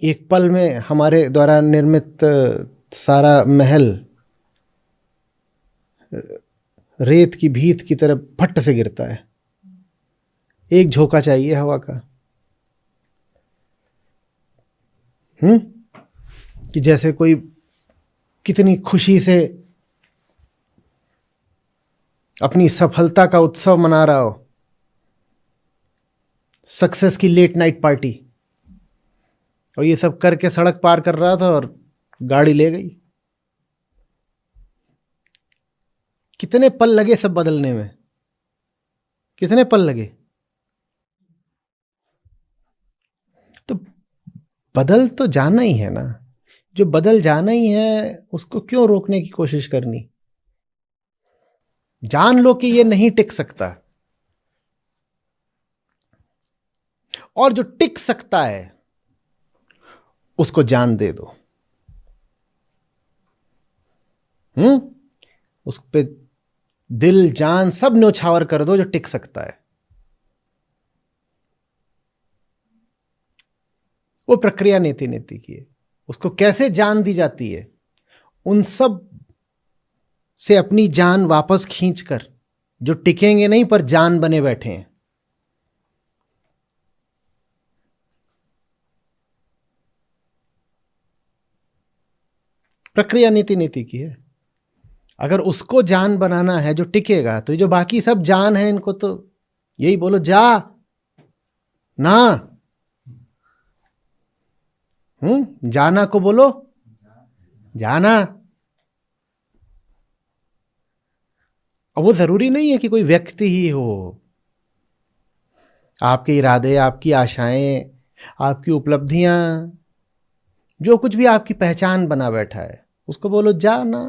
एक पल में हमारे द्वारा निर्मित सारा महल रेत की भीत की तरह फट से गिरता है। एक झोंका चाहिए हवा का, कि जैसे कोई कितनी खुशी से अपनी सफलता का उत्सव मना रहा हो, सक्सेस की लेट नाइट पार्टी, और ये सब करके सड़क पार कर रहा था और गाड़ी ले गई। कितने पल लगे सब बदलने में, कितने पल लगे। तो बदल तो जाना ही है ना, जो बदल जाना ही है उसको क्यों रोकने की कोशिश करनी। जान लो कि ये नहीं टिक सकता, और जो टिक सकता है उसको जान दे दो। उस पे दिल जान सब न्योछावर कर दो जो टिक सकता है। वो प्रक्रिया नीति नीति की है। उसको कैसे जान दी जाती है, उन सब से अपनी जान वापस खींचकर जो टिकेंगे नहीं पर जान बने बैठे हैं। प्रक्रिया नीति नीति की है। अगर उसको जान बनाना है जो टिकेगा, तो जो बाकी सब जान है इनको तो यही बोलो, जा ना। जाना को बोलो जाना। अब वो जरूरी नहीं है कि कोई व्यक्ति ही हो। आपके इरादे, आपकी आशाएं, आपकी उपलब्धियां, जो कुछ भी आपकी पहचान बना बैठा है, उसको बोलो जाना।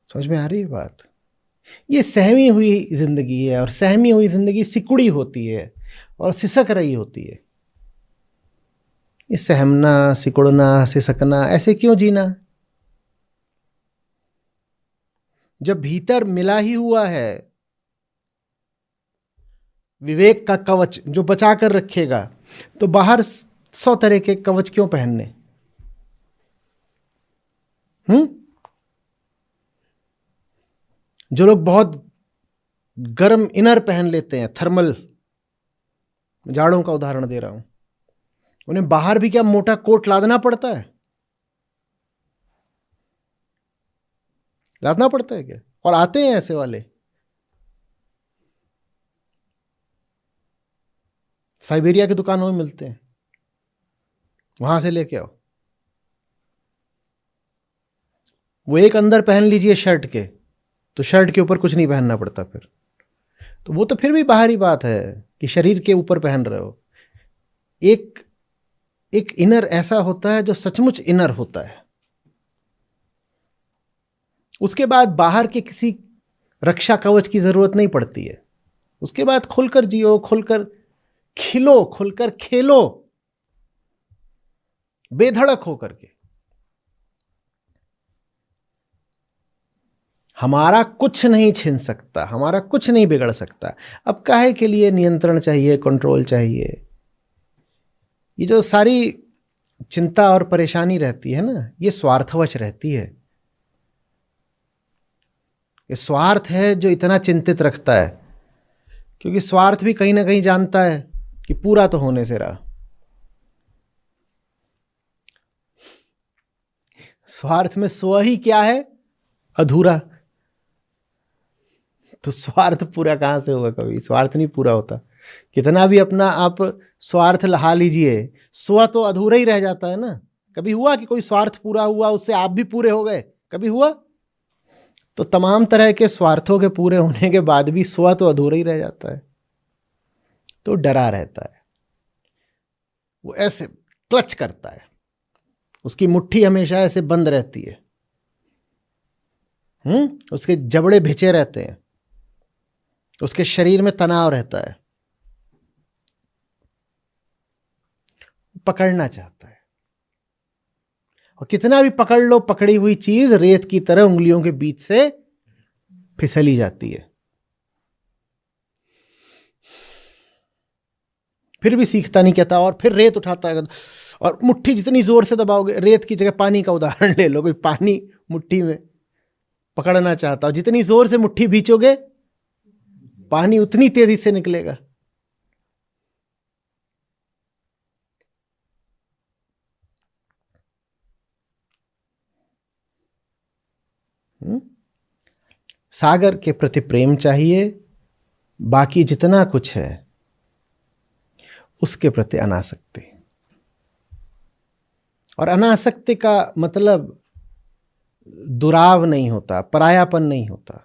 समझ में आ रही है बात। ये सहमी हुई जिंदगी है, और सहमी हुई जिंदगी सिकुड़ी होती है और सिसक रही होती है। ये सहमना, सिकुड़ना, सिसकना, ऐसे क्यों जीना जब भीतर मिला ही हुआ है विवेक का कवच जो बचा कर रखेगा। तो बाहर 100 तरह के कवच क्यों पहनने। जो लोग बहुत गर्म इनर पहन लेते हैं, थर्मल, जाड़ों का उदाहरण दे रहा हूं, उन्हें बाहर भी क्या मोटा कोट लादना पड़ता है? लादना पड़ता है क्या? और आते हैं ऐसे वाले, साइबेरिया की दुकानों में मिलते हैं, वहां से लेके आओ। वो एक अंदर पहन लीजिए शर्ट के, तो शर्ट के ऊपर कुछ नहीं पहनना पड़ता फिर। तो वो तो फिर भी बाहरी बात है कि शरीर के ऊपर पहन रहे हो। एक इनर ऐसा होता है जो सचमुच इनर होता है। उसके बाद बाहर के किसी रक्षा कवच की जरूरत नहीं पड़ती है। उसके बाद खुलकर जियो, खुलकर खिलो, खुलकर खेलो, बेधड़क होकर के। हमारा कुछ नहीं छिन सकता, हमारा कुछ नहीं बिगड़ सकता। अब काहे के लिए नियंत्रण चाहिए, कंट्रोल चाहिए? ये जो सारी चिंता और परेशानी रहती है ना, ये स्वार्थवश रहती है। ये स्वार्थ है जो इतना चिंतित रखता है, क्योंकि स्वार्थ भी कहीं ना कहीं जानता है कि पूरा तो होने से रहा। स्वार्थ में स्व ही क्या है? अधूरा। तो स्वार्थ पूरा कहां से होगा? कभी स्वार्थ नहीं पूरा होता। कितना भी अपना आप स्वार्थ लहा लीजिए, स्व तो अधूरा ही रह जाता है ना। कभी हुआ कि कोई स्वार्थ पूरा हुआ, उससे आप भी पूरे हो गए? कभी हुआ? तो तमाम तरह के स्वार्थों के पूरे होने के बाद भी स्व तो अधूरा ही रह जाता है। तो डरा रहता है, वो ऐसे क्लच करता है, उसकी मुट्ठी हमेशा ऐसे बंद रहती है। उसके जबड़े भिंचे रहते हैं, उसके शरीर में तनाव रहता है, पकड़ना चाहता है। और कितना भी पकड़ लो, पकड़ी हुई चीज रेत की तरह उंगलियों के बीच से फिसली जाती है। फिर भी सीखता नहीं, कहता और फिर रेत उठाता है और मुट्ठी जितनी जोर से दबाओगे, रेत की जगह पानी का उदाहरण ले लो, कोई पानी मुट्ठी में पकड़ना चाहता हो, जितनी जोर से मुट्ठी भींचोगे पानी उतनी तेजी से निकलेगा। सागर के प्रति प्रेम चाहिए, बाकी जितना कुछ है उसके प्रति अनासक्ति। और अनासक्ति का मतलब दुराव नहीं होता, परायापन नहीं होता।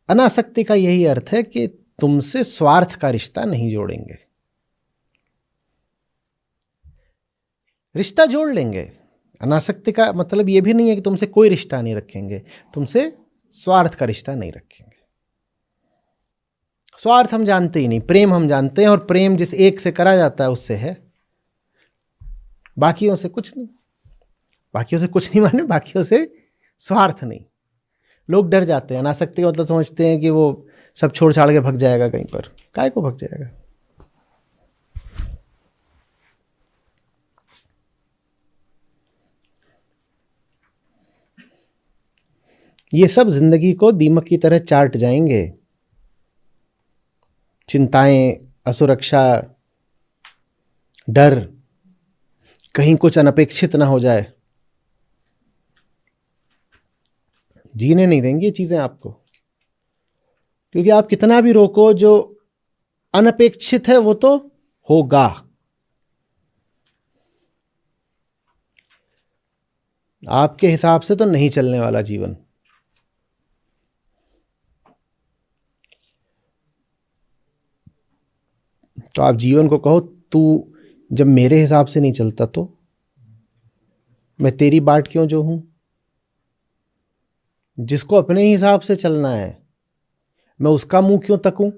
अनासक्ति का यही अर्थ है कि तुमसे स्वार्थ का रिश्ता नहीं जोड़ेंगे। रिश्ता जोड़ लेंगे, अनासक्ति का मतलब यह भी नहीं है कि तुमसे कोई रिश्ता नहीं रखेंगे, तुमसे स्वार्थ का रिश्ता नहीं रखेंगे। स्वार्थ हम जानते ही नहीं, प्रेम हम जानते हैं, और प्रेम जिस एक से करा जाता है उससे है, बाकियों से कुछ नहीं। बाकियों से कुछ नहीं माने बाकियों से स्वार्थ नहीं। लोग डर जाते हैं, अनासक्ति का मतलब समझते हैं कि वो सब छोड़ छाड़ के भग जाएगा कहीं पर। काहे को भग जाएगा? ये सब जिंदगी को दीमक की तरह चाट जाएंगे। चिंताएं, असुरक्षा, डर, कहीं कुछ अनपेक्षित ना हो जाए, जीने नहीं देंगी ये चीजें आपको। क्योंकि आप कितना भी रोको, जो अनपेक्षित है वो तो होगा। आपके हिसाब से तो नहीं चलने वाला जीवन। तो आप जीवन को कहो, तू जब मेरे हिसाब से नहीं चलता तो मैं तेरी बाट क्यों जो हूं? जिसको अपने हिसाब से चलना है मैं उसका मुंह क्यों तकूं?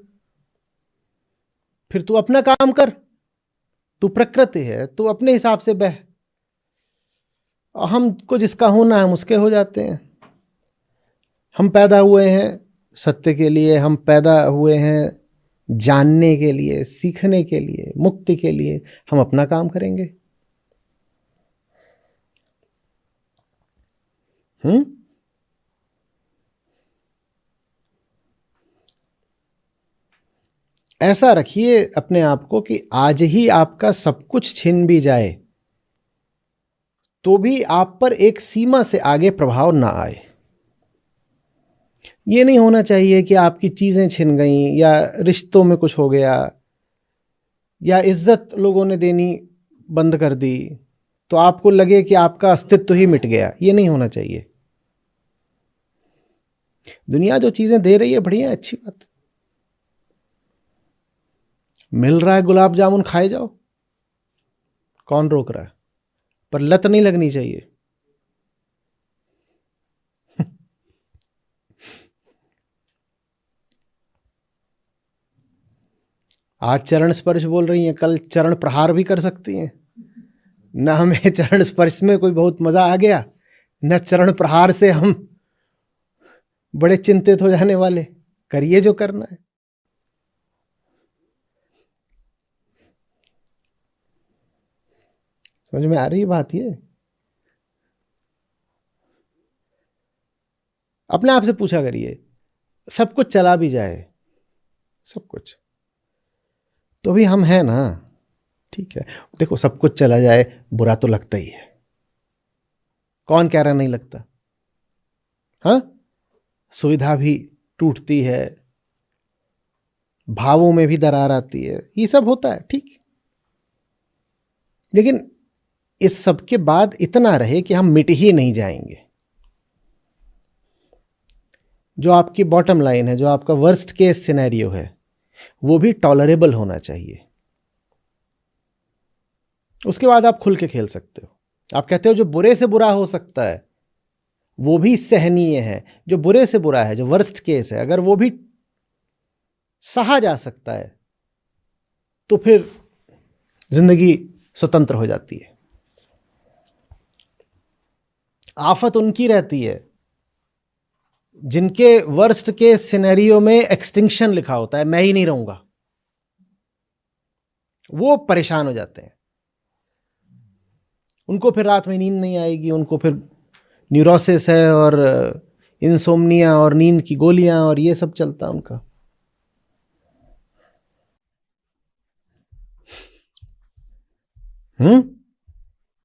फिर तू अपना काम कर, तू प्रकृति है, तू अपने हिसाब से बह। हमको जिसका होना है हम उसके हो जाते हैं। हम पैदा हुए हैं सत्य के लिए, हम पैदा हुए हैं जानने के लिए, सीखने के लिए, मुक्ति के लिए। हम अपना काम करेंगे। ऐसा रखिए अपने आप को कि आज ही आपका सब कुछ छिन भी जाए तो भी आप पर एक सीमा से आगे प्रभाव ना आए। ये नहीं होना चाहिए कि आपकी चीजें छिन गईं, या रिश्तों में कुछ हो गया, या इज्जत लोगों ने देनी बंद कर दी तो आपको लगे कि आपका अस्तित्व ही मिट गया। ये नहीं होना चाहिए। दुनिया जो चीजें दे रही है बढ़िया, अच्छी बात है। मिल रहा है गुलाब जामुन, खाए जाओ, कौन रोक रहा है? पर लत नहीं लगनी चाहिए। आज चरण स्पर्श बोल रही हैं, कल चरण प्रहार भी कर सकती हैं। न हमें चरण स्पर्श में कोई बहुत मजा आ गया, न चरण प्रहार से हम बड़े चिंतित हो जाने वाले। करिए जो करना है। समझ में आ रही है बात? ये अपने आप से पूछा करिए, सब कुछ चला भी जाए, सब कुछ, तो भी हम हैं ना? ठीक है, देखो सब कुछ चला जाए बुरा तो लगता ही है। कौन कह रहा नहीं लगता? हाँ, सुविधा भी टूटती है, भावों में भी दरार आती है, ये सब होता है, ठीक। लेकिन इस सब के बाद इतना रहे कि हम मिट ही नहीं जाएंगे। जो आपकी बॉटम लाइन है, जो आपका वर्स्ट केस सिनेरियो है, वो भी टॉलरेबल होना चाहिए। उसके बाद आप खुल के खेल सकते हो। आप कहते हो जो बुरे से बुरा हो सकता है वो भी सहनीय है, जो बुरे से बुरा है, जो वर्स्ट केस है, अगर वो भी सहा जा सकता है तो फिर जिंदगी स्वतंत्र हो जाती है। आफत उनकी रहती है जिनके वर्स्ट के सिनेरियो में एक्सटिंक्शन लिखा होता है, मैं ही नहीं रहूंगा। वो परेशान हो जाते हैं, उनको फिर रात में नींद नहीं आएगी, उनको फिर न्यूरोसिस है और इंसोम्निया और नींद की गोलियां और ये सब चलता है उनका।